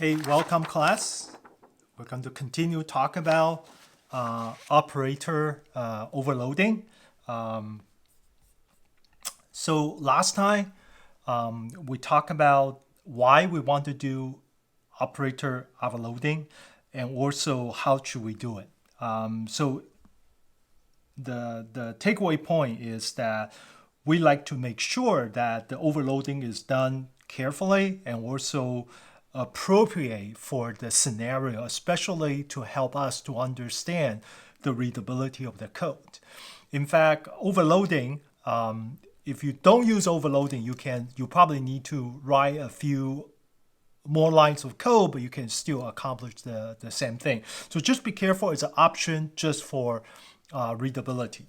Hey, welcome class. We're going to continue talk about operator overloading. So last time we talked about why we want to do operator overloading and also how should we do it. So the takeaway point is that we like to make sure that the overloading is done carefully and also appropriate for the scenario, especially to help us to understand the readability of the code. In fact, overloading, if you don't use overloading, you probably need to write a few more lines of code, but you can still accomplish the same thing. So just be careful. It's an option just for readability.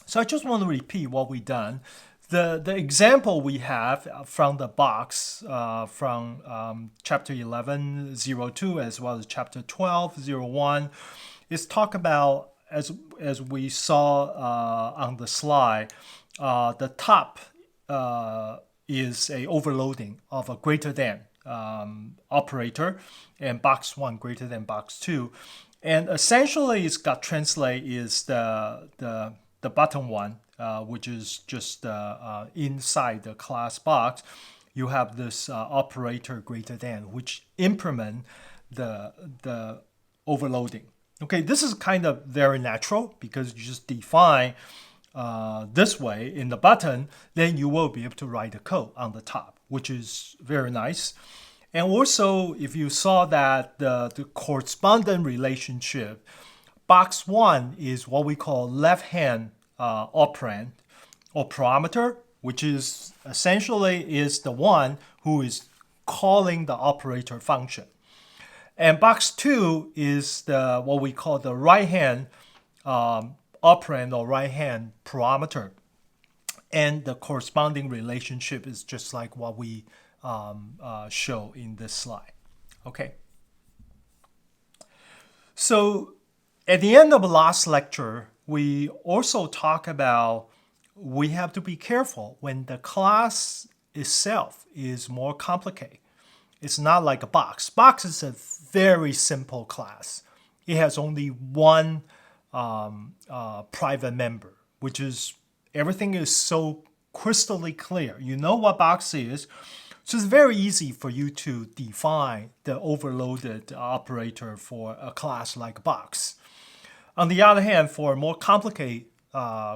So I just want to repeat what we've done. The example we have from the box from chapter 11:02 as well as chapter 12:01 is talk about, as we saw on the slide, the top is a overloading of a greater than operator, and box 1 greater than box 2. And essentially it's got translate is the bottom one, which is just inside the class box. You have this operator greater than, which implement the overloading. Okay, this is kind of very natural because you just define this way in the button, then you will be able to write the code on the top, which is very nice. And also, if you saw that the corresponding relationship, box 1 is what we call left-hand operand or parameter, which is essentially is the one who is calling the operator function. And box 2 is the what we call the right-hand operand or right-hand parameter. And the corresponding relationship is just like what we show in this slide. Okay. So at the end of the last lecture, we also talk about we have to be careful when the class itself is more complicated. It's not like a box. Box is a very simple class. It has only one private member, which is everything is so crystally clear. You know what box is. So it's very easy for you to define the overloaded operator for a class like box. On the other hand, for a more complicated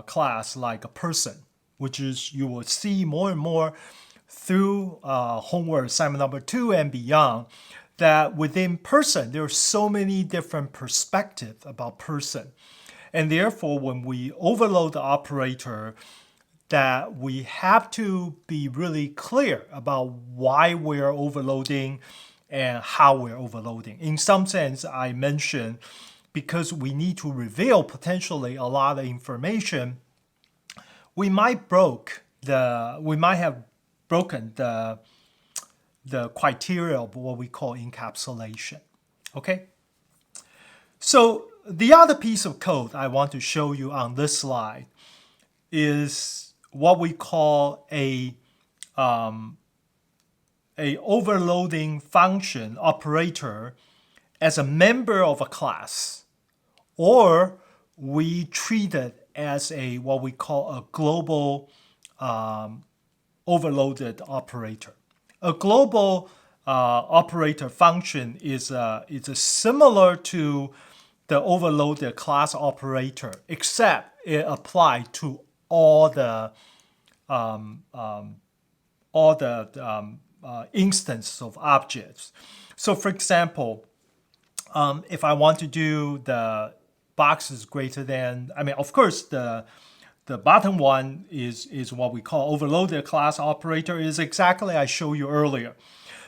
class like a person, which is you will see more and more through homework assignment number 2 and beyond, that within person, there are so many different perspectives about person. And therefore, when we overload the operator, that we have to be really clear about why we're overloading and how we're overloading. In some sense, I mentioned because we need to reveal potentially a lot of information, we might have broken the criteria of what we call encapsulation. Okay? So the other piece of code I want to show you on this slide is what we call a overloading function operator as a member of a class, or we treat it as a what we call a global overloaded operator. A global operator function is similar to the overloaded class operator, except it applies to all the instances of objects. So, for example, if I want to do the box is greater than, of course, the bottom one is what we call overloaded class operator, is exactly I showed you earlier.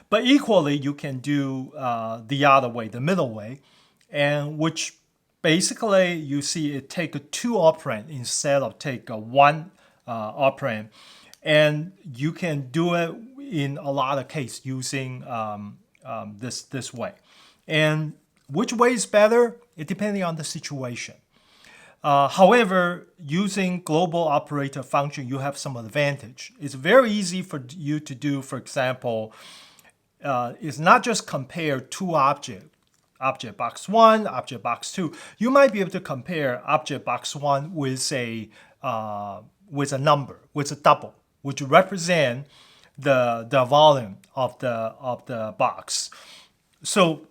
But equally, you can do the other way, the middle way, and which basically you see it take a 2 operand instead of take a 1 operand. And you can do it in a lot of cases using this way. And which way is better? It depends on the situation. However, using global operator function, you have some advantage. It's very easy for you to do, for example, is not just compare two objects, object box 1, object box 2. You might be able to compare object box 1 with a number, with a double, which represent the volume of the box. So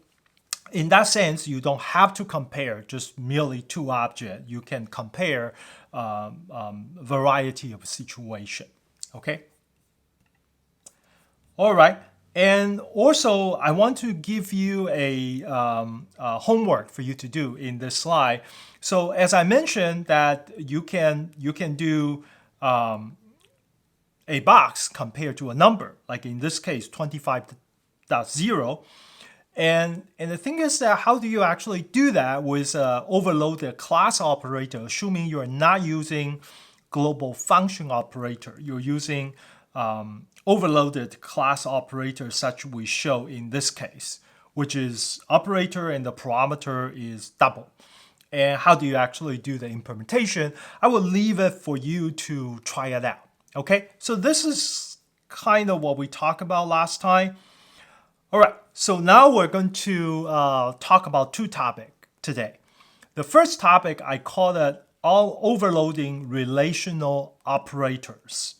in that sense, you don't have to compare just merely two objects. You can compare variety of situation. Okay. All right. And also, I want to give you a homework for you to do in this slide. So as I mentioned, that you can do a box compared to a number, like in this case, 25.0. And the thing is that how do you actually do that with overloaded class operator, assuming you're not using global function operator, you're using overloaded class operator such we show in this case, which is operator and the parameter is double. And how do you actually do the implementation? I will leave it for you to try it out. Okay, so this is kind of what we talked about last time. All right, so now we're going to talk about two topics today. The first topic, I call it all overloading relational operators.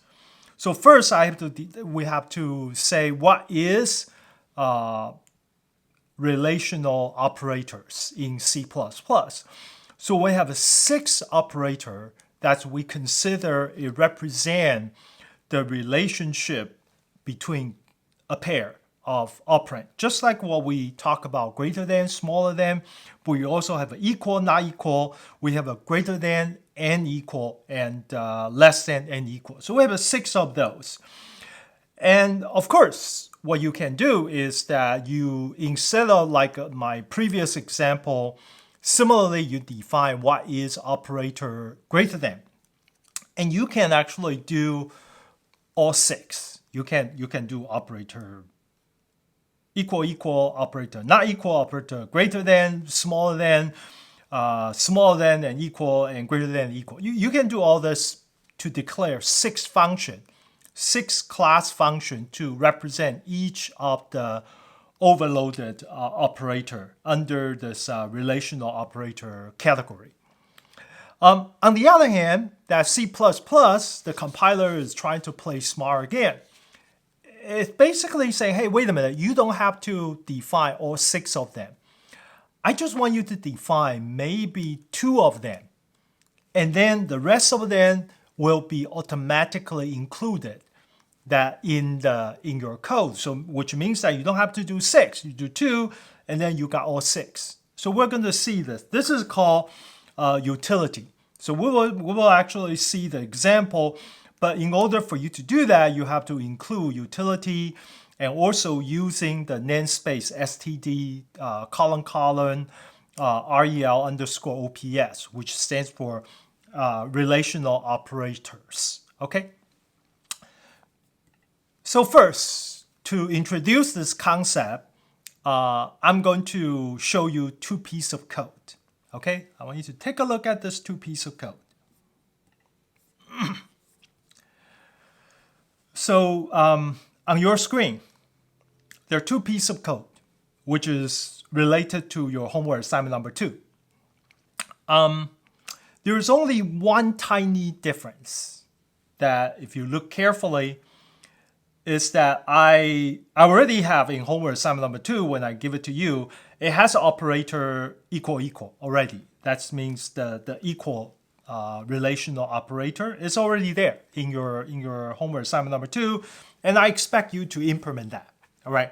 So first, we have to say what is relational operators in C++. So we have 6 operators that we consider it represent the relationship between a pair of operand. Just like what we talk about, greater than, smaller than, but we also have equal, not equal. We have a greater than and equal, and less than and equal. So we have 6 of those. And of course, what you can do is that you, instead of like my previous example, similarly, you define what is operator greater than. And you can actually do all 6. You can do operator equal, operator not equal, operator greater than, smaller than, and equal, and greater than equal. You can do all this to declare 6 function, 6 class function to represent each of the overloaded operator under this relational operator category. On the other hand, that C++, the compiler is trying to play smart again. It's basically saying, hey, wait a minute, you don't have to define all 6 of them. I just want you to define maybe 2 of them. And then the rest of them will be automatically included that in your code. So which means that you don't have to do 6. You do 2, and then you got all 6. So we're going to see this. This is called utility. So we will actually see the example. But in order for you to do that, you have to include utility and also using the namespace std rel underscore ops, which stands for relational operators. Okay. So first, to introduce this concept, I'm going to show you 2 pieces of code. Okay, I want you to take a look at this 2 pieces of code. So on your screen, there are 2 pieces of code, which is related to your homework assignment number 2. There is only one tiny difference that, if you look carefully, is that I already have in homework assignment number 2, when I give it to you, it has an operator equal already. That means the equal relational operator is already there in your homework assignment number 2, and I expect you to implement that. All right.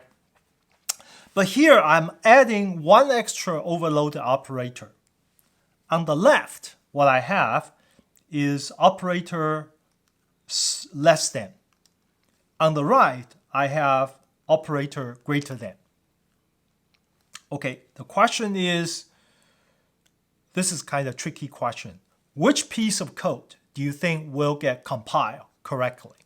But here I'm adding one extra overloaded operator. On the left, what I have is operator less than. On the right, I have operator greater than. Okay, the question is, this is kind of a tricky question. Which piece of code do you think will get compiled correctly?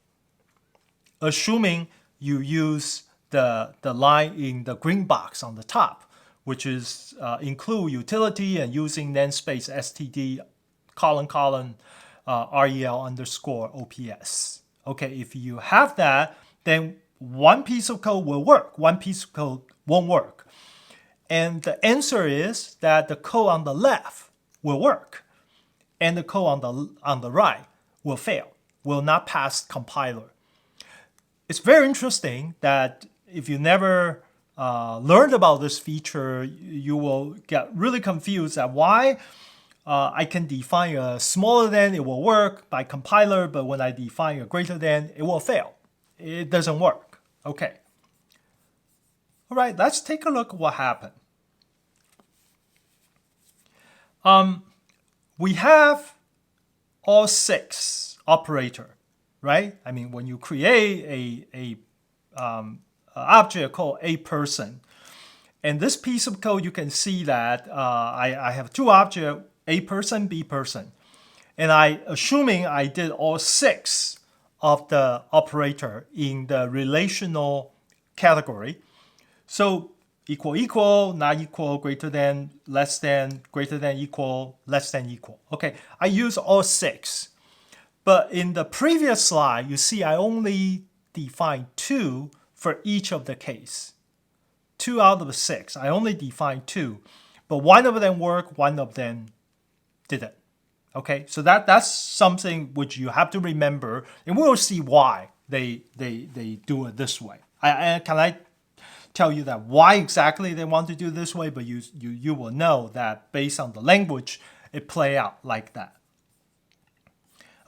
Assuming you use the line in the green box on the top, which is include utility and using namespace std rel underscore ops. Okay, if you have that, then one piece of code will work, one piece of code won't work. And the answer is that the code on the left will work, and the code on the right will fail, will not pass compiler. It's very interesting that if you never learned about this feature, you will get really confused at why I can define a smaller than, it will work by compiler, but when I define a greater than, it will fail. It doesn't work. Okay. All right, let's take a look at what happened. We have all 6 operator, right? I mean, when you create a object called a person, and this piece of code, you can see that I have 2 objects, a person, b person. And assuming I did all 6 of the operator in the relational category. So equal, not equal, greater than, less than, greater than, equal, less than, equal. Okay, I use all 6. But in the previous slide, you see I only defined 2 for each of the case. 2 out of 6. I only defined 2. But one of them worked, one of them didn't. Okay, so that's something which you have to remember, and we'll see why they do it this way. Can I tell you that why exactly they want to do it this way? But you will know that based on the language, it play out like that.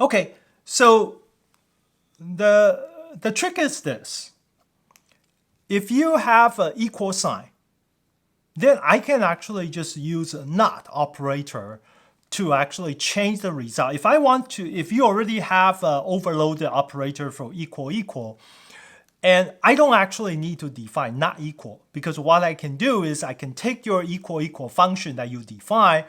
Okay, so the trick is this. If you have an equal sign, then I can actually just use a not operator to actually change the result. If you already have an overloaded operator for equal, and I don't actually need to define not equal, because what I can do is I can take your equal function that you define,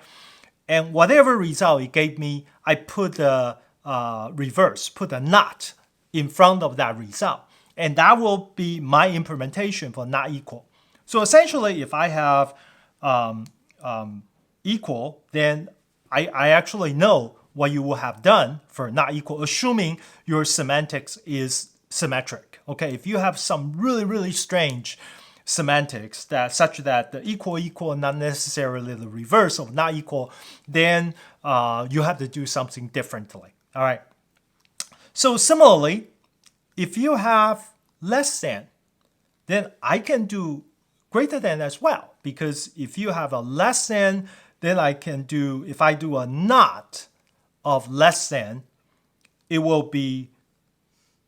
and whatever result it gave me, I put the reverse, put a not in front of that result. And that will be my implementation for not equal. So essentially, if I have equal, then I actually know what you will have done for not equal, assuming your semantics is symmetric. Okay, if you have some really, really strange semantics such that the equal not necessarily the reverse of not equal, then you have to do something differently. All right. So similarly, if you have less than, then I can do greater than as well. Because if you have a less than, then I can do, if I do a not of less than, it will be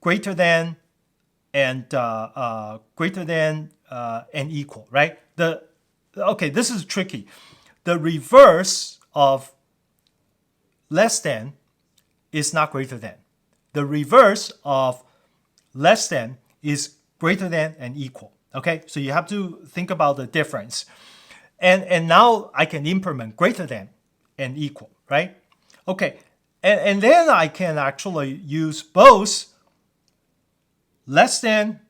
greater than and and equal, right? Okay, this is tricky. The reverse of less than is not greater than. The reverse of less than is greater than and equal. Okay, so you have to think about the difference. And now I can implement greater than and equal, right? Okay, and then I can actually use both less than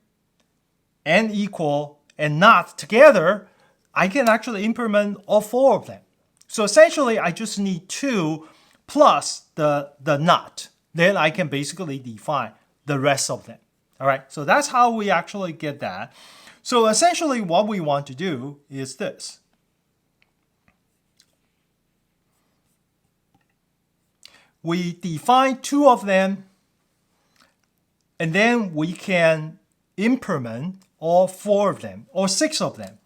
and equal and not together. I can actually implement all 4 of them. So essentially, I just need 2 plus the not. Then I can basically define the rest of them. All right, so that's how we actually get that. So essentially, what we want to do is this. We define 2 of them, and then we can implement all 4 of them, or 6 of them.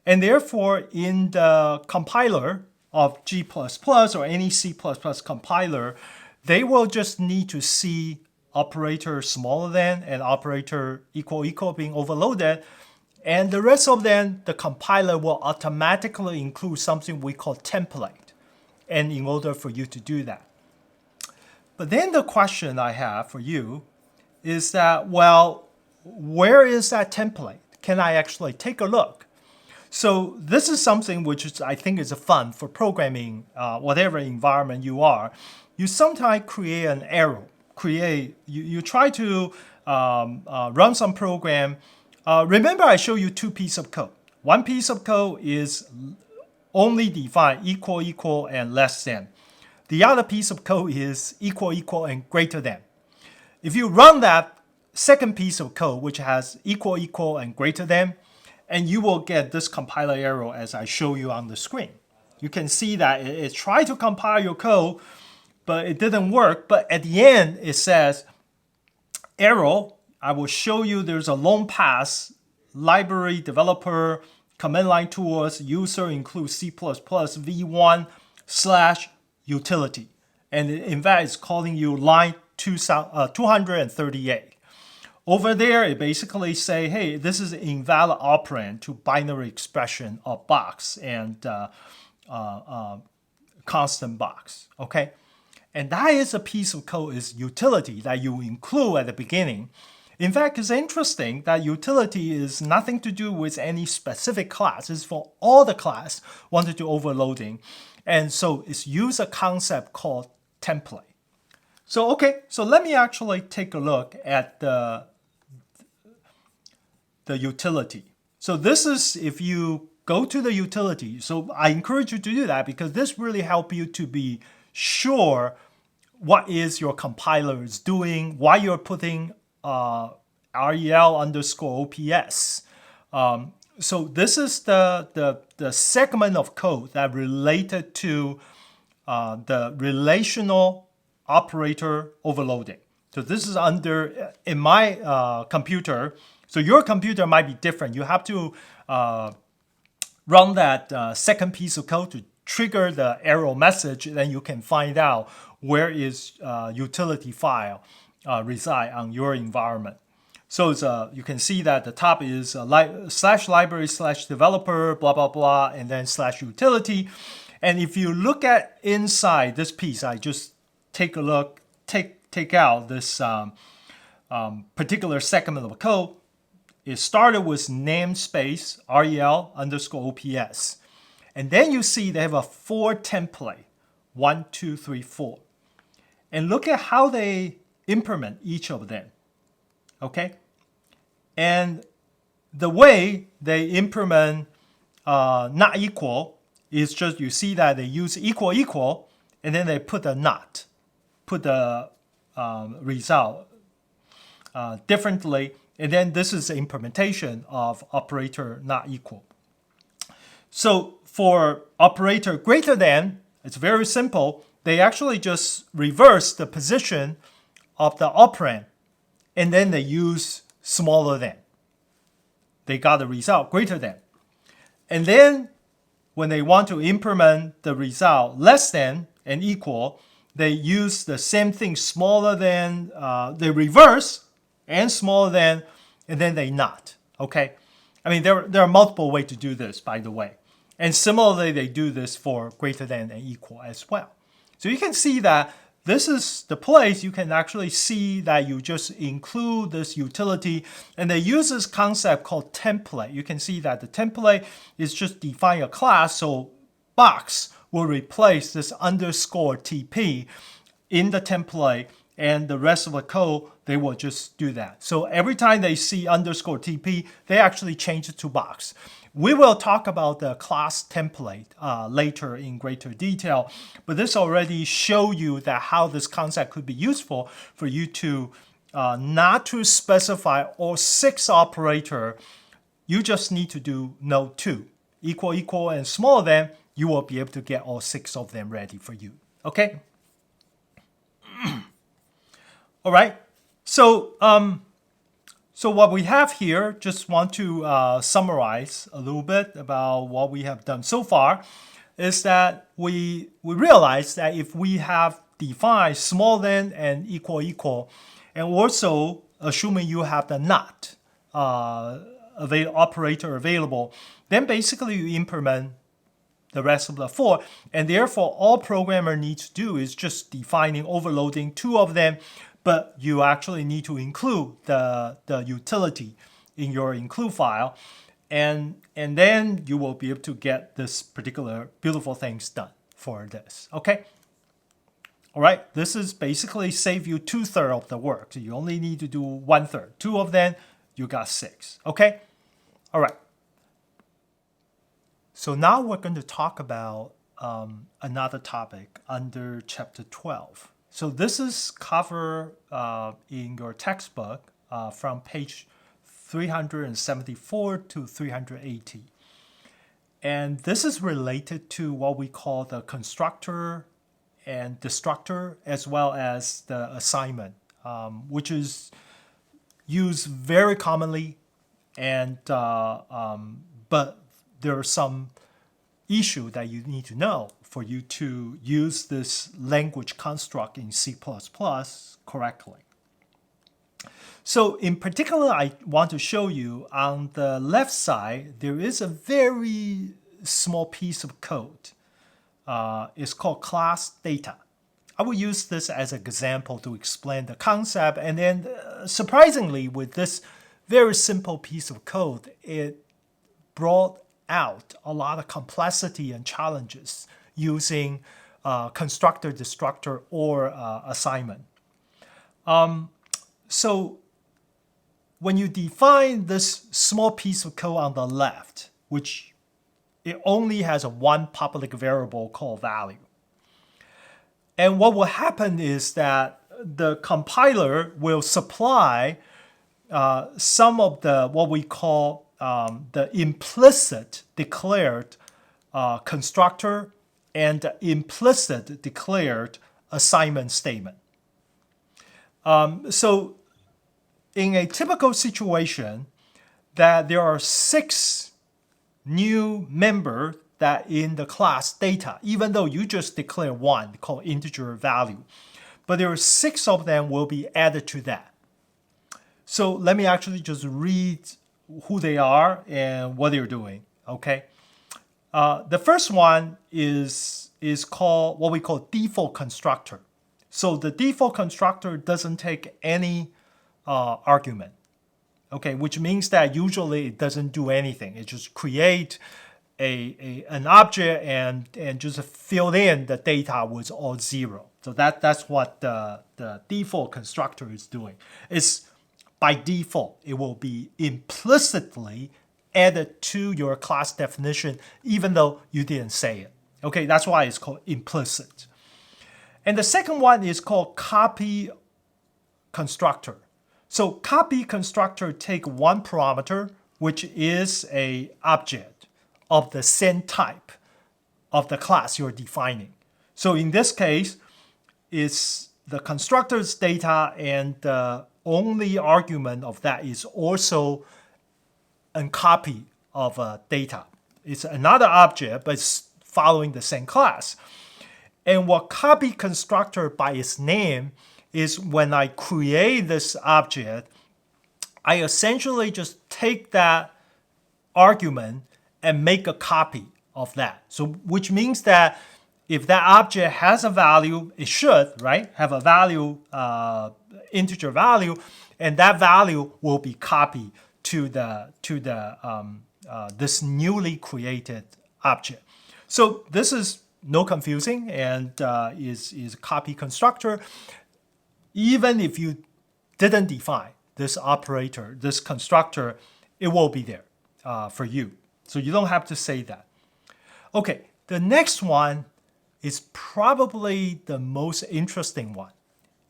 And therefore, in the compiler of G++ or any C++ compiler, they will just need to see operator smaller than and operator equal being overloaded. And the rest of them, the compiler will automatically include something we call template. And in order for you to do that. But then the question I have for you is that, well, where is that template? Can I actually take a look? So this is something which I think is fun for programming, whatever environment you are. You sometimes create an arrow. You try to run some program. Remember I showed you 2 pieces of code. One piece of code is only define equal and less than. The other piece of code is equal and greater than. If you run that second piece of code, which has equal, equal, and greater than, and you will get this compiler error as I show you on the screen. You can see that it tried to compile your code, but it didn't work. But at the end, it says, error, I will show you there's a long pass, library, developer, command line tools, user includes C++ v1/utility. And in fact, it's calling you line 238. Over there, it basically say, hey, this is invalid operand to binary expression of box and constant box, okay? And that is a piece of code, is utility that you include at the beginning. In fact, it's interesting that utility is nothing to do with any specific class. It's for all the class wanted to overloading. And so it's use a concept called template. So, okay, so let me actually take a look at the utility. So this is, if you go to the utility, so I encourage you to do that because this really helps you to be sure what is your compiler is doing, why you're putting rel_ops. So this is the segment of code that related to the relational operator overloading. So this is under, in my computer, so your computer might be different. You have to run that second piece of code to trigger the error message, then you can find out where is utility file reside on your environment. So it's, you can see that the top is /library/developer, blah, blah, blah, and then /utility. And if you look at inside this piece, I just take a look, take out this particular segment of code. It started with namespace rel_ops. And then you see they have a 4 template, 1, 2, 3, 4. And look at how they implement each of them, okay? And the way they implement not equal is just, you see that they use equal, equal, and then they put a not, put the result differently. And then this is the implementation of operator not equal. So for operator greater than, it's very simple. They actually just reverse the position of the operand, and then they use smaller than. They got the result greater than. And then when they want to implement the result less than and equal, they use the same thing, smaller than, they reverse and smaller than, and then they not, okay? I mean, there are multiple ways to do this, by the way. And similarly, they do this for greater than and equal as well. So you can see that this is the place you can actually see that you just include this utility, and they use this concept called template. You can see that the template is just define a class, so box will replace this underscore TP in the template, and the rest of the code, they will just do that. So every time they see underscore TP, they actually change it to box. We will talk about the class template later in greater detail, but this already show you that how this concept could be useful for you to not to specify all 6 operator. You just need to do node 2, equal, equal, and smaller than. You will be able to get all 6 of them ready for you. Okay. All right. So so what we have here, just want to summarize a little bit about what we have done so far, is that we realize that if we have defined smaller than and equal, equal, and also assuming you have the not operator available, then basically you implement the rest of the 4, and therefore all programmer needs to do is just defining overloading 2 of them, but you actually need to include the utility in your include file, and then you will be able to get this particular beautiful things done for this, okay? All right, this is basically save you 2/3 of the work. So you only need to do 1/3. 2 of them, you got 6, okay? All right. So now we're going to talk about another topic under chapter 12. So this is covered in your textbook, from page 374 to 380. And this is related to what we call the constructor and destructor, as well as the assignment, which is used very commonly. And but there are some issue that you need to know for you to use this language construct in C++ correctly. So in particular, I want to show you on the left side, there is a very small piece of code. It's called class data. I will use this as an example to explain the concept. And then surprisingly, with this very simple piece of code, it brought out a lot of complexity and challenges using constructor, destructor, or assignment. So when you define this small piece of code on the left, which it only has a one public variable called value. And what will happen is that the compiler will supply some of the what we call the implicit declared constructor and the implicit declared assignment statement. So in a typical situation, that there are 6 new members that in the class data, even though you just declare one called integer value, but there are 6 of them will be added to that. So let me actually just read who they are and what they're doing. Okay. The first one is called what we call default constructor. So the default constructor doesn't take any argument. Okay, which means that usually it doesn't do anything. It just create an object and just fill in the data with all 0. So that's what the default constructor is doing. It's by default, it will be implicitly added to your class definition, even though you didn't say it. Okay, that's why it's called implicit. And the second one is called copy constructor. So copy constructor take one parameter, which is an object of the same type of the class you're defining. So in this case, it's the constructor's data, and the only argument of that is also a copy of data. It's another object, but it's following the same class. And what copy constructor by its name is when I create this object, I essentially just take that argument and make a copy of that. So which means that if that object has a value, it should, right, have a value, integer value, and that value will be copied to this newly created object. So this is no confusing and is copy constructor. Even if you didn't define this operator, this constructor, it will be there for you. So you don't have to say that. Okay, the next one is probably the most interesting one.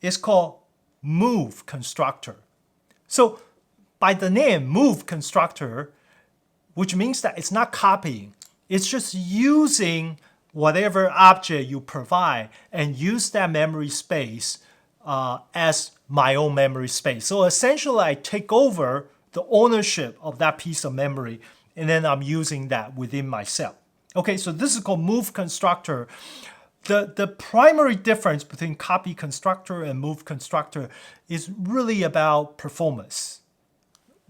It's called move constructor. So by the name move constructor, which means that it's not copying, it's just using whatever object you provide and use that memory space as my own memory space. So essentially, I take over the ownership of that piece of memory, and then I'm using that within myself. Okay, so this is called move constructor. The primary difference between copy constructor and move constructor is really about performance.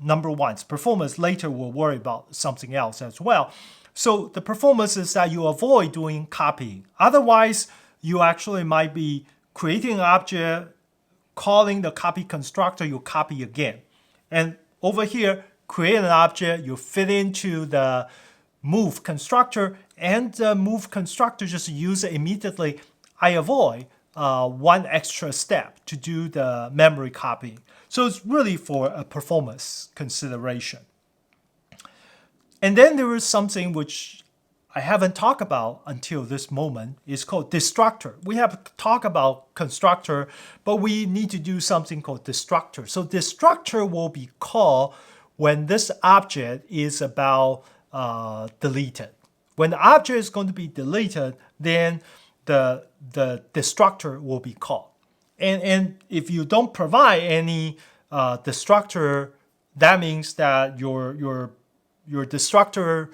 Number one, performance. Later we'll worry about something else as well. So the performance is that you avoid doing copying. Otherwise, you actually might be creating an object, calling the copy constructor, you copy again. And over here, create an object, you fit into the move constructor, and the move constructor just use it immediately. I avoid one extra step to do the memory copying. So it's really for a performance consideration. And then there is something which I haven't talked about until this moment is called destructor. We have talked about constructor, but we need to do something called destructor. So destructor will be called when this object is about deleted. When the object is going to be deleted, then the destructor will be called. And if you don't provide any destructor, that means that your destructor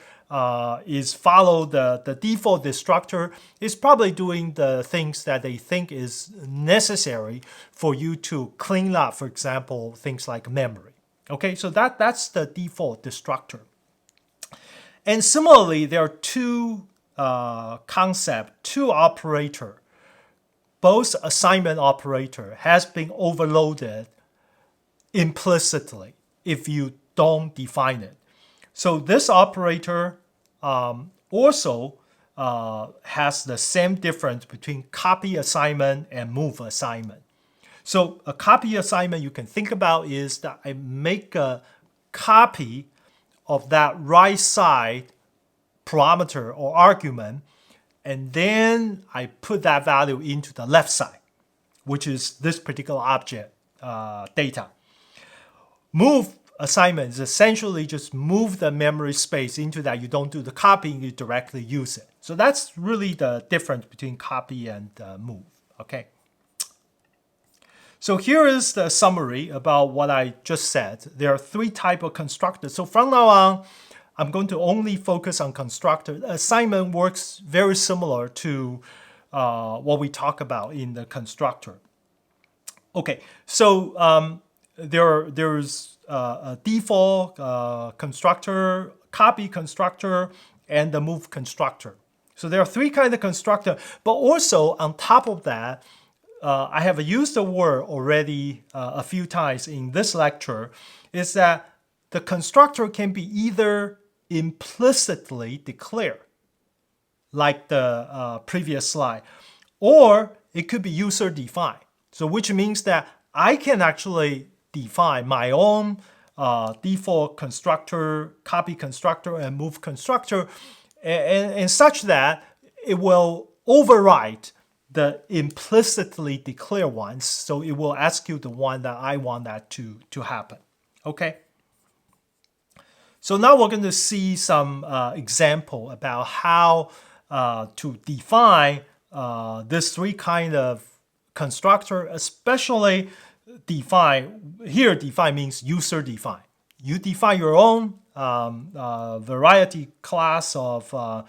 is follow the default destructor is probably doing the things that they think is necessary for you to clean up, for example, things like memory. Okay, so that's the default destructor. And similarly, there are two concepts, two operator. Both assignment operator has been overloaded implicitly if you don't define it. So this operator also has the same difference between copy assignment and move assignment. So a copy assignment you can think about is that I make a copy of that right side parameter or argument, and then I put that value into the left side, which is this particular object data. Move assignment is essentially just move the memory space into that. You don't do the copying, you directly use it. So that's really the difference between copy and move, okay? So here is the summary about what I just said. There are three types of constructors. So from now on, I'm going to only focus on constructor. Assignment works very similar to what we talk about in the constructor. Okay, so there's a default constructor, copy constructor, and the move constructor. So there are three kinds of constructor, but also on top of that, I have used the word already a few times in this lecture, is that the constructor can be either implicitly declared, like the previous slide, or it could be user defined. So which means that I can actually define my own default constructor, copy constructor, and move constructor, and such that it will override the implicitly declared ones. So it will execute the one that I want that to happen. Okay? So now we're going to see some example about how to define this three kind of constructor, especially define. Here, define means user define. You define your own variety class of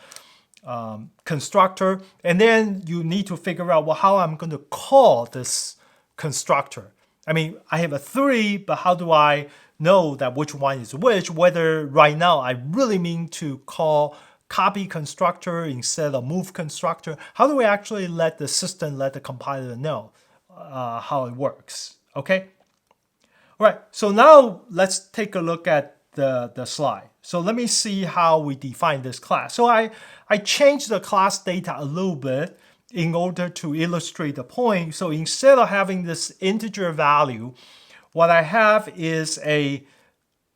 constructor, and then you need to figure out, well, how I'm going to call this constructor. I mean, I have a three, but how do I know that which one is which, whether right now I really mean to call copy constructor instead of move constructor? How do we actually let the system, let the compiler know how it works? Okay? All right, so now let's take a look at the slide. So let me see how we define this class. So I changed the class data a little bit in order to illustrate the point. So instead of having this integer value, what I have is a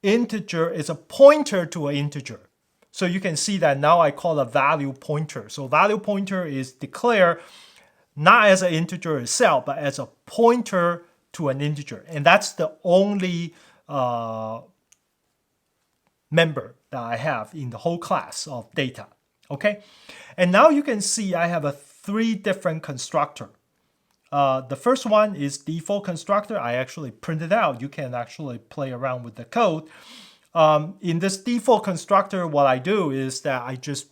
integer, is a pointer to an integer. So you can see that now I call a value pointer. So value pointer is declared not as an integer itself, but as a pointer to an integer. And that's the only member that I have in the whole class of data. Okay? And now you can see I have three different constructor. The first one is default constructor. I actually printed out. You can actually play around with the code. In this default constructor, what I do is that I just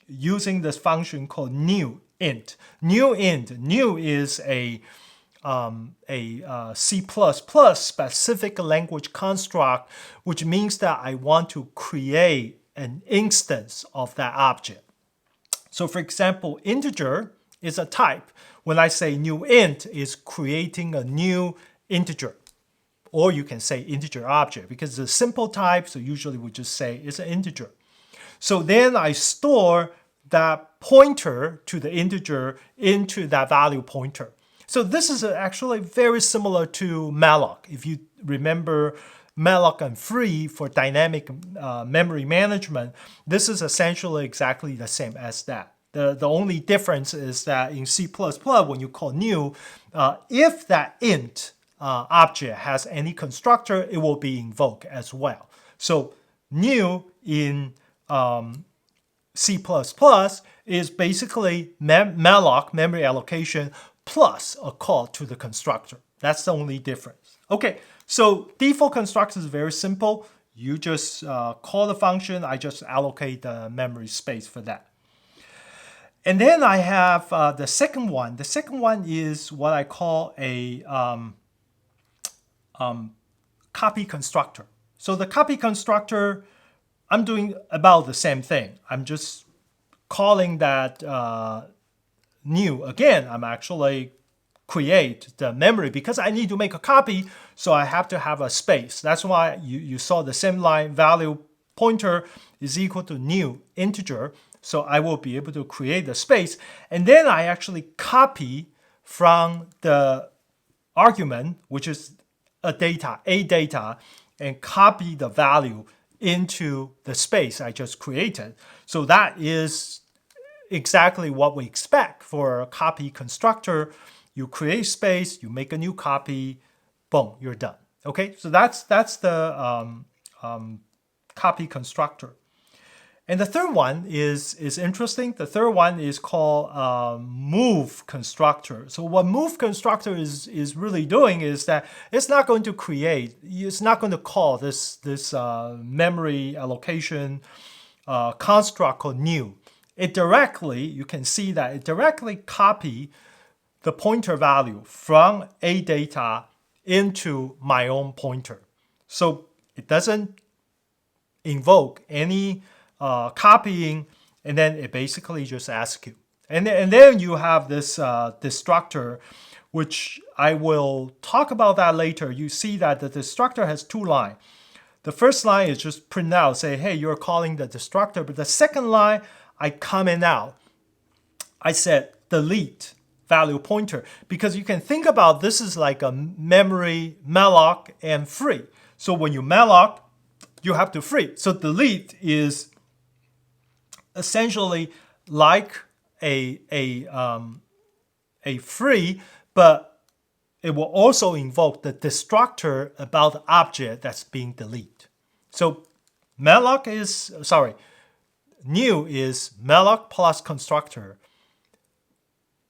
using this function called new int. New int. New is a C++ specific language construct, which means that I want to create an instance of that object. So for example, integer is a type. When I say new int, is creating a new integer. Or you can say integer object, because it's a simple type, so usually we just say it's an integer. So then I store that pointer to the integer into that value pointer. So this is actually very similar to malloc. If you remember malloc and free for dynamic memory management, this is essentially exactly the same as that. The only difference is that in C++, when you call new, if that int object has any constructor, it will be invoked as well. So new in C++ is basically malloc, memory allocation, plus a call to the constructor. That's the only difference. Okay, so default constructor is very simple. You just call the function. I just allocate the memory space for that. And then I have the second one. The second one is what I call a copy constructor. So the copy constructor, I'm doing about the same thing. I'm just calling that new. Again, I'm actually create the memory because I need to make a copy, so I have to have a space. That's why you saw the same line, value pointer is equal to new integer. So I will be able to create the space. And then I actually copy from the argument, which is a data, and copy the value into the space I just created. So that is exactly what we expect for a copy constructor. You create space, you make a new copy, boom, you're done. Okay, so that's the copy constructor. And the third one is interesting. The third one is called move constructor. So what move constructor is really doing is that it's not going to create, it's not going to call this memory allocation construct called new. It directly, you can see that it directly copy the pointer value from a data into my own pointer. So it doesn't invoke any copying, and then it basically just asks you. And then you have this destructor, which I will talk about that later. You see that the destructor has two lines. The first line is just print out, say, hey, you're calling the destructor. But the second line, I comment out. I said delete value pointer, because you can think about this is like a memory malloc and free. So when you malloc, you have to free. So delete is essentially like a free, but it will also invoke the destructor about the object that's being deleted. So malloc is, new is malloc plus constructor.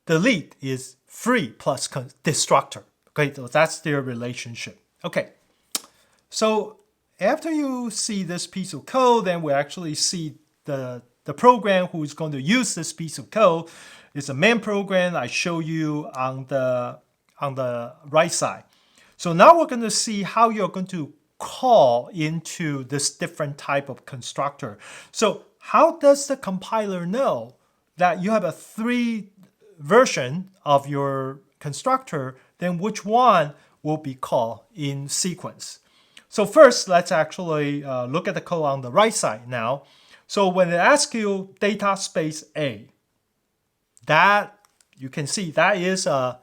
Delete is free plus destructor. Okay, so that's their relationship. Okay, so after you see this piece of code, then we actually see the program who is going to use this piece of code. Is a main program I show you on the right side. So now we're going to see how you're going to call into this different type of constructor. So how does the compiler know that you have a 3 version of your constructor, then which one will be called in sequence? So first, let's actually look at the code on the right side now. So when it asks you data space A, that you can see that is a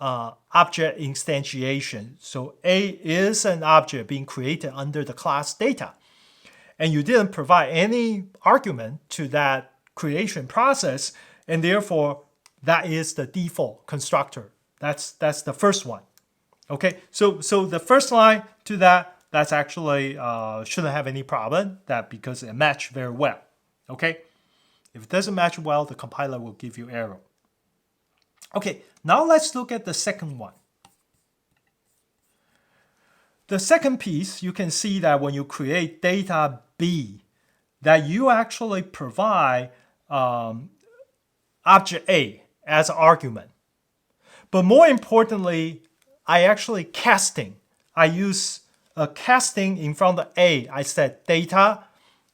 object instantiation. So A is an object being created under the class data. And you didn't provide any argument to that creation process, and therefore that is the default constructor. That's the first one. Okay, so the first line to that's actually shouldn't have any problem, that because it matched very well. Okay, if it doesn't match well, the compiler will give you error. Okay, now let's look at the second one. The second piece, you can see that when you create data B, that you actually provide object A as an argument. But more importantly, I actually casting. I use a casting in front of A. I said data,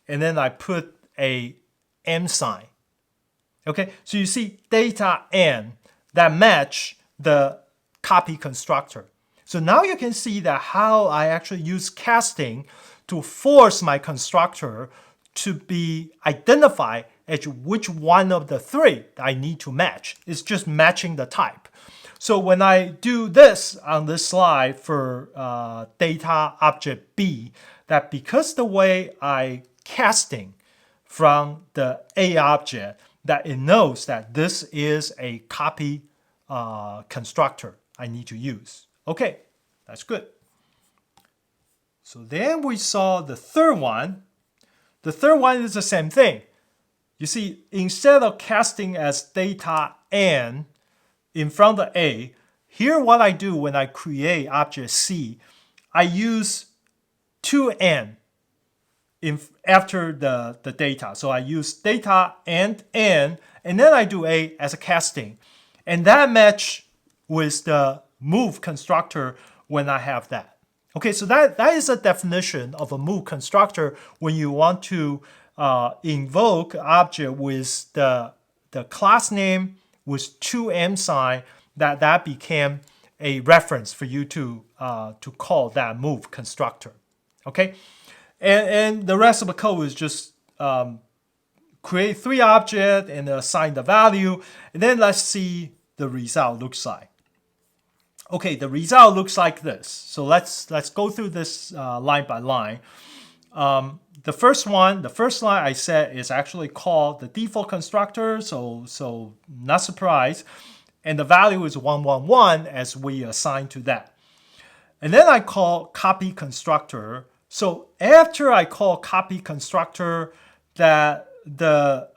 and then I put a M sign. Okay, so you see data N that match the copy constructor. So now you can see that how I actually use casting to force my constructor to be identified as which one of the 3 I need to match. It's just matching the type. So when I do this on this slide for data object B, that because the way I casting from the A object, that it knows that this is a copy constructor I need to use. Okay, that's good. So then we saw the third one. The third one is the same thing. You see, instead of casting as data N in front of A, here what I do when I create object C, I use 2N after the data. So I use data and N, and then I do A as a casting. And that match with the move constructor when I have that. Okay, so that is a definition of a move constructor when you want to invoke object with the class name with 2M sign, that became a reference for you to call that move constructor. Okay, and the rest of the code is just create 3 objects and assign the value, and then let's see the result looks like. Okay, the result looks like this. So let's go through this line by line. The first line I said is actually called the default constructor, so not surprised. And the value is 111 as we assign to that. And then I call copy constructor. So after I call copy constructor, that the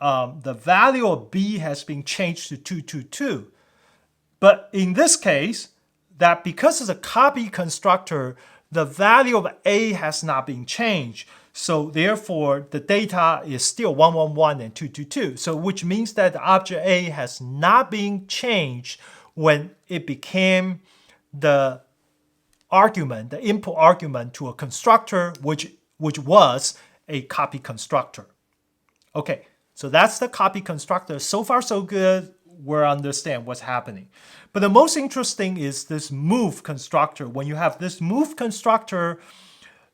value of B has been changed to 222. But in this case, that because it's a copy constructor, the value of A has not been changed. So therefore, the data is still 111 and 222. So which means that the object A has not been changed when it became the argument, the input argument to a constructor, which was a copy constructor. Okay, so that's the copy constructor. So far, so good. We understand what's happening. But the most interesting is this move constructor. When you have this move constructor,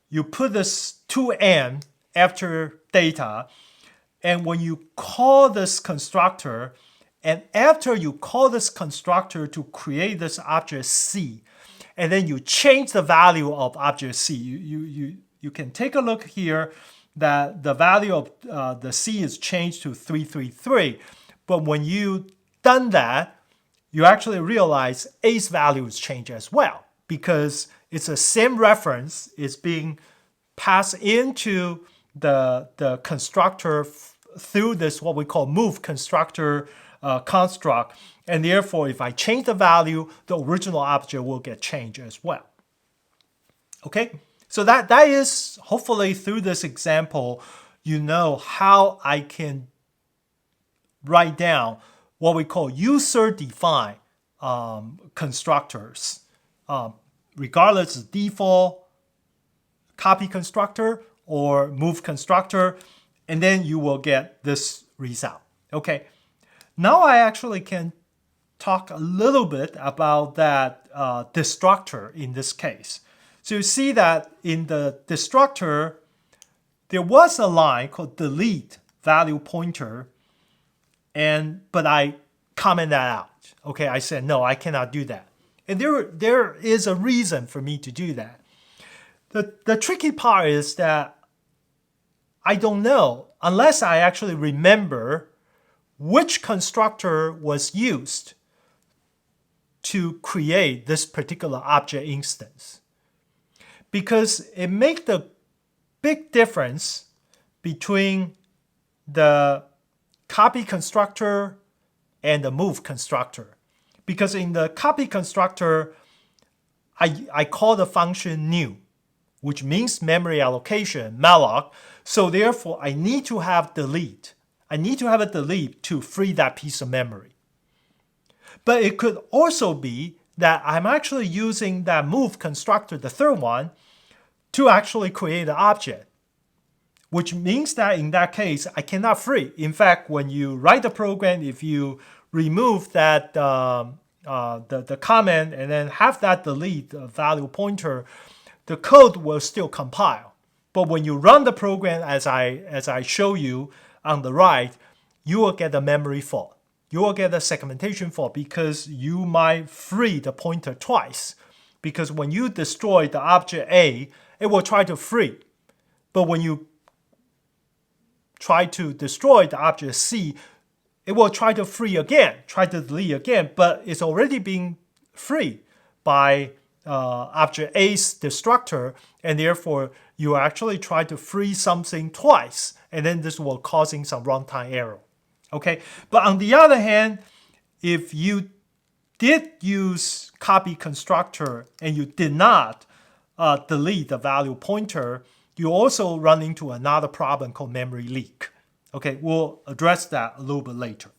you put this 2N after data, and when you call this constructor, and after you call this constructor to create this object C, and then you change the value of object C, you can take a look here that the value of the C is changed to 333. But when you done that, you actually realize A's value is changed as well because it's the same reference is being passed into the constructor through this what we call move constructor construct, and therefore if I change the value, the original object will get changed as well. Okay, so that is hopefully through this example, you know how I can write down what we call user-defined constructors, regardless of default, copy constructor, or move constructor, and then you will get this result. Okay, now I actually can talk a little bit about that destructor in this case. So you see that in the destructor, there was a line called delete value pointer, but I comment that out. Okay, I said, no, I cannot do that. And there is a reason for me to do that. The tricky part is that I don't know, unless I actually remember which constructor was used to create this particular object instance. Because it makes the big difference between the copy constructor and the move constructor. Because in the copy constructor, I call the function new, which means memory allocation, malloc. So therefore, I need to have delete. I need to have a delete to free that piece of memory. But it could also be that I'm actually using that move constructor, the third one, to actually create an object, which means that in that case, I cannot free. In fact, when you write the program, if you remove that the comment and then have that delete value pointer, the code will still compile. But when you run the program as I show you on the right, you will get a memory fault. you will get a segmentation fault because you might free the pointer twice. Because when you destroy the object A, it will try to free. But when you try to destroy the object C, it will try to free again, try to delete again, but it's already being freed by object A's destructor, and therefore you actually try to free something twice, and then this will causing some runtime error. Okay, but on the other hand, if you did use copy constructor and you did not delete the value pointer, you also run into another problem called memory leak. Okay, we'll address that a little bit later.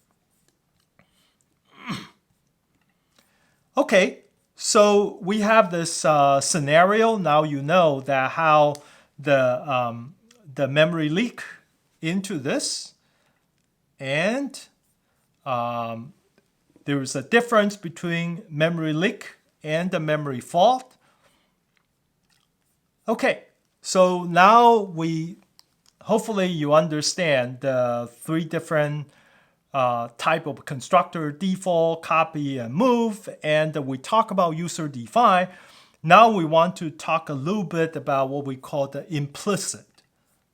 Okay, so we have this scenario. Now you know that how the memory leak into this, and there is a difference between memory leak and the memory fault. Okay, so now hopefully you understand the three different type of constructor: default, copy, and move. And we talk about user define. Now we want to talk a little bit about what we call the implicit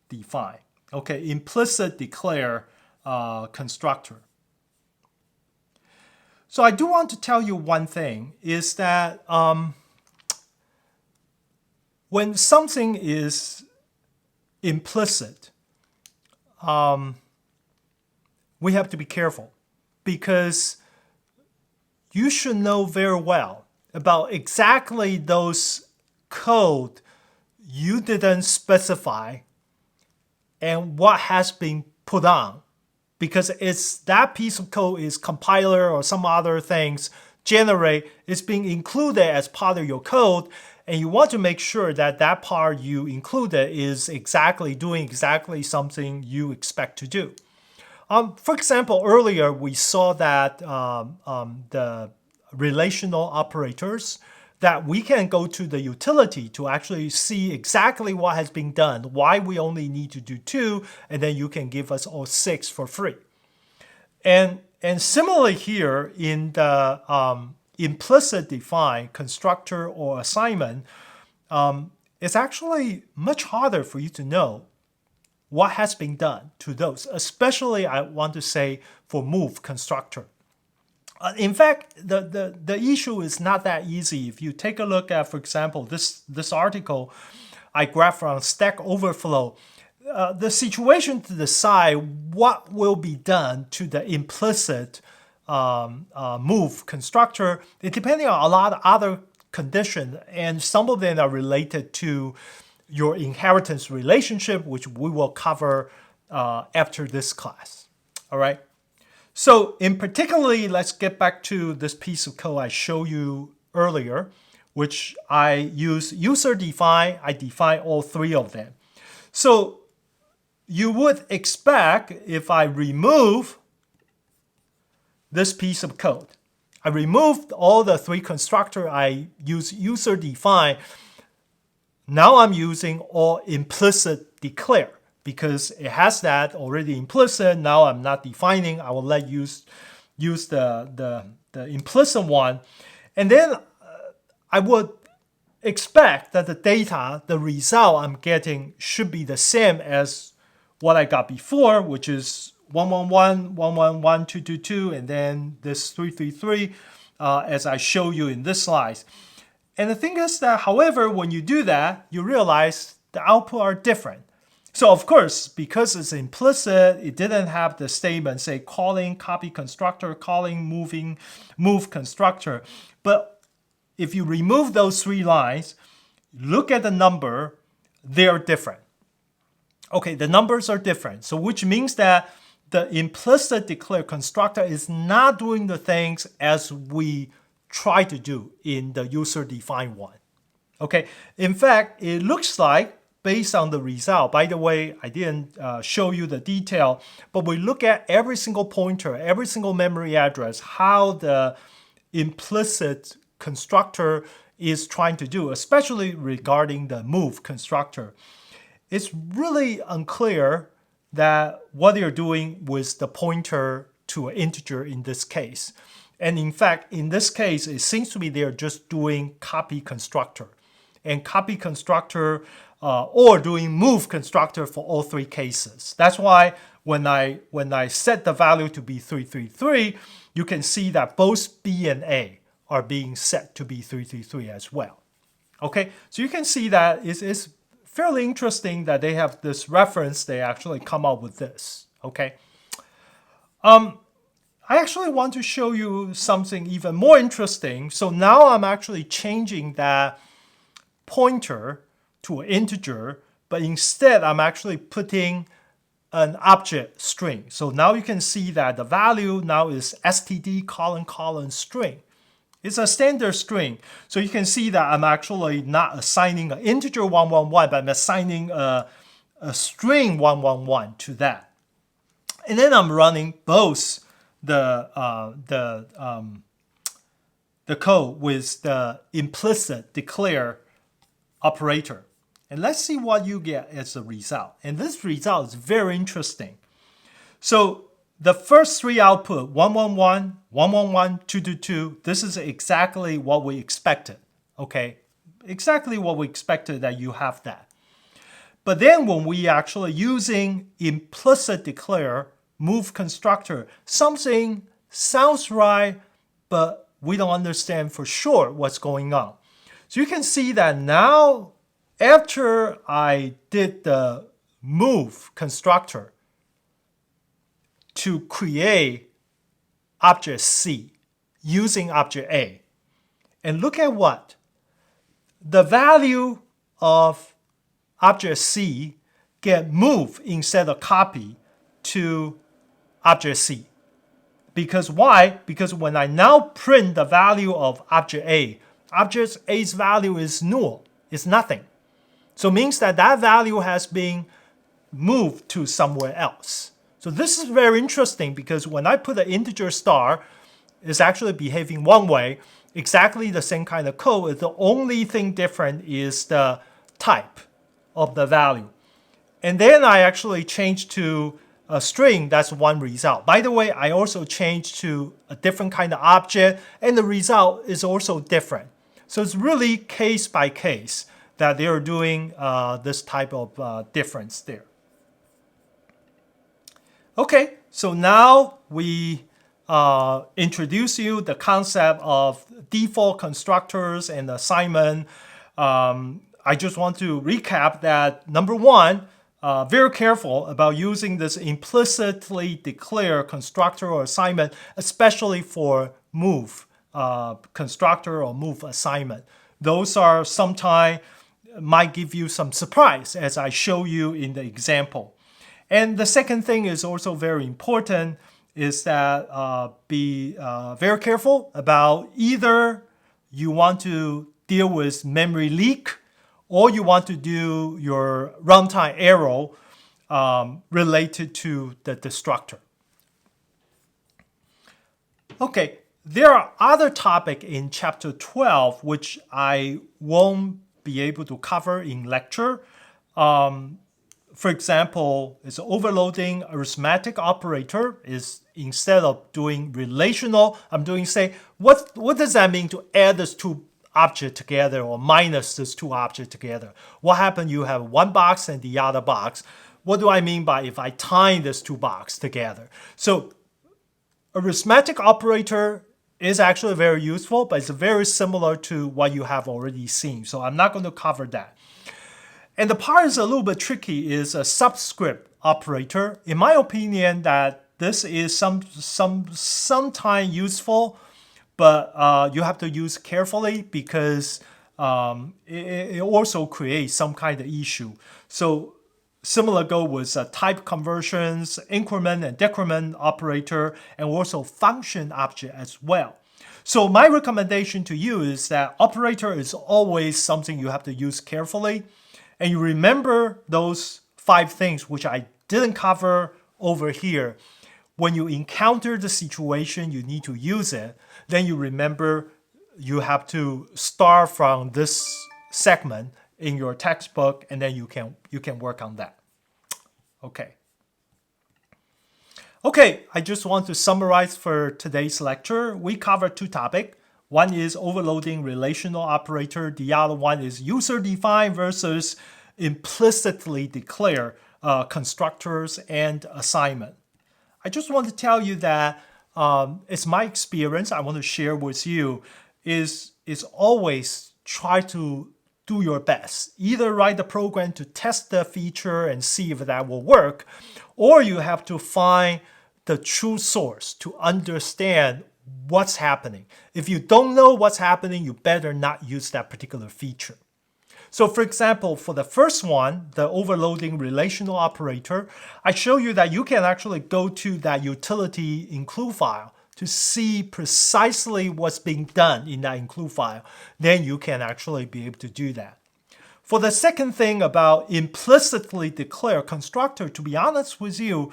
define. Okay, implicit declare constructor. So I do want to tell you one thing is that when something is implicit, we have to be careful because you should know very well about exactly those code you didn't specify and what has been put on, because it's that piece of code is compiler or some other things generate, it's being included as part of your code, and you want to make sure that that part you included is doing exactly something you expect to do. For example, earlier we saw that the relational operators, that we can go to the utility to actually see exactly what has been done, why we only need to do 2, and then you can give us all 6 for free. And similarly here in the implicit define constructor or assignment, it's actually much harder for you to know what has been done to those, especially I want to say for move constructor. In fact, the issue is not that easy. If you take a look at, for example, this article I grabbed from Stack Overflow, the situation to decide what will be done to the implicit move constructor, it depending on a lot of other conditions, and some of them are related to your inheritance relationship, which we will cover after this class. All right. So in particularly, let's get back to this piece of code I showed you earlier, which I use user define. I define all 3 of them. So you would expect if I remove this piece of code, I removed all the 3 constructor, I use user define. Now I'm using all implicit declare, because it has that already implicit. Now I'm not defining. I will let you use the implicit one. And then I would expect that the data, the result I'm getting should be the same as what I got before, which is 111, 111, 222, and then this 333, as I show you in this slide. And the thing is that, however, when you do that, you realize the output are different. So of course, because it's implicit, it didn't have the statement, say, calling copy constructor, calling move constructor. But if you remove those 3 lines, look at the number, they are different. Okay, the numbers are different. So which means that the implicit declare constructor is not doing the things as we try to do in the user define one. Okay, in fact, it looks like based on the result, by the way, I didn't show you the detail, but we look at every single pointer, every single memory address, how the implicit constructor is trying to do, especially regarding the move constructor. It's really unclear that what you're doing with the pointer to an integer in this case. And in fact, in this case, it seems to be they're just doing copy constructor. And copy constructor or doing move constructor for all three cases. That's why when I set the value to be 333, you can see that both B and A are being set to be 333 as well. Okay, so you can see that it's fairly interesting that they have this reference. They actually come up with this. Okay. I actually want to show you something even more interesting. So now I'm actually changing that pointer to an integer, but instead I'm actually putting an object string. So now you can see that the value now is std : string. It's a standard string. So you can see that I'm actually not assigning an integer 111, but I'm assigning a string 111 to that. And then I'm running both the code with the implicit declare operator. And let's see what you get as a result. And this result is very interesting. So the first three output, 111, 111, 222, this is exactly what we expected. Okay, exactly what we expected that you have that. But then when we actually using implicit declare move constructor, something sounds right, but we don't understand for sure what's going on. So you can see that now, after I did the move constructor to create object C using object A, and look at what? The value of object C get moved instead of copy to object C. Because why? Because when I now print the value of object A, object A's value is null, it's nothing. So it means that that value has been moved to somewhere else. So this is very interesting because when I put an integer star, it's actually behaving one way, exactly the same kind of code. The only thing different is the type of the value. And then I actually changed to a string. That's one result. By the way, I also changed to a different kind of object, and the result is also different. So it's really case by case that they are doing this type of difference there. Okay, so now we introduce you the concept of default constructors and assignment. I just want to recap that number one, very careful about using this implicitly declared constructor or assignment, especially for move constructor or move assignment. Those are sometimes might give you some surprise as I show you in the example. And the second thing is also very important is that be very careful about either you want to deal with memory leak or you want to do your runtime error related to the destructor. Okay, there are other topics in chapter 12 which I won't be able to cover in lecture. For example, it's overloading arithmetic operator is instead of doing relational, I'm doing say, what does that mean to add these two objects together or minus these two objects together? What happens? You have one box and the other box. What do I mean by if I tie these two boxes together? So arithmetic operator is actually very useful, but it's very similar to what you have already seen. So I'm not going to cover that. And the part is a little bit tricky is a subscript operator. In my opinion, that this is sometimes useful, but you have to use carefully because it also creates some kind of issue. So similar go with type conversions, increment and decrement operator, and also function object as well. So my recommendation to you is that operator is always something you have to use carefully. And you remember those 5 things which I didn't cover over here. When you encounter the situation, you need to use it. Then you remember you have to start from this segment in your textbook, and then you can work on that. Okay. Okay, I just want to summarize for today's lecture. We covered two topics. One is overloading relational operator. The other one is user-defined versus implicitly declared constructors and assignment. I just want to tell you that it's my experience I want to share with you is always try to do your best. Either write the program to test the feature and see if that will work, or you have to find the true source to understand what's happening. If you don't know what's happening, you better not use that particular feature. So for example, for the first one, the overloading relational operator, I show you that you can actually go to that utility include file to see precisely what's being done in that include file. Then you can actually be able to do that. For the second thing about implicitly declared constructor, to be honest with you,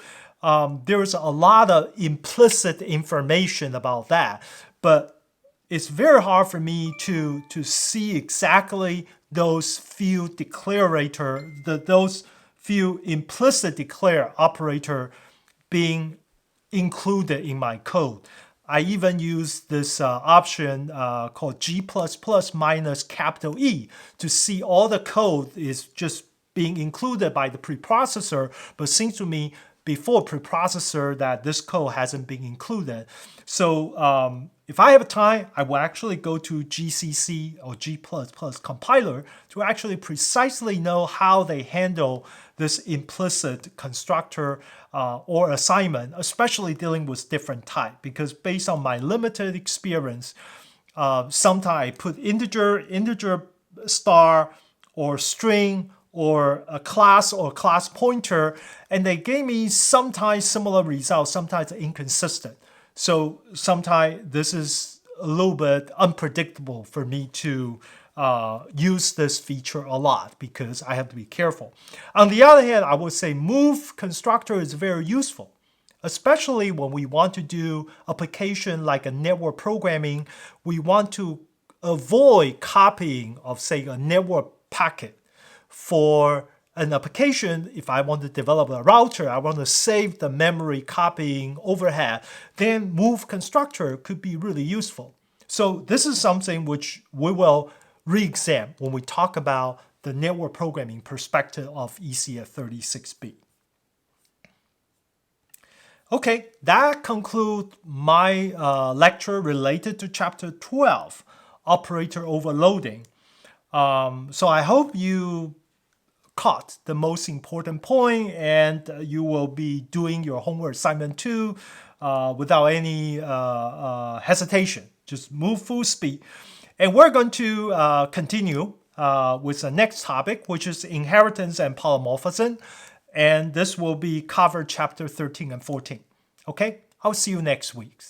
there's a lot of implicit information about that, but it's very hard for me to see exactly those few those few implicit declare operator being included in my code. I even use this option called G++ minus capital E to see all the code is just being included by the preprocessor, but it seems to me before preprocessor that this code hasn't been included. So if I have time, I will actually go to GCC or G++ compiler to actually precisely know how they handle this implicit constructor or assignment, especially dealing with different type. Because based on my limited experience, sometimes I put integer star or string or a class or class pointer, and they gave me sometimes similar results, sometimes inconsistent. So sometimes this is a little bit unpredictable for me to use this feature a lot because I have to be careful. On the other hand, I would say move constructor is very useful, especially when we want to do application like a network programming. We want to avoid copying of, say, a network packet. For an application, if I want to develop a router, I want to save the memory copying overhead, then move constructor could be really useful. So this is something which we will re-examine when we talk about the network programming perspective of ECF36B. Okay, that concludes my lecture related to chapter 12, operator overloading. So I hope you caught the most important point and you will be doing your homework assignment too without any hesitation. Just move full speed. And we're going to continue with the next topic, which is inheritance and polymorphism. And this will be covered chapter 13 and 14. Okay, I'll see you next week.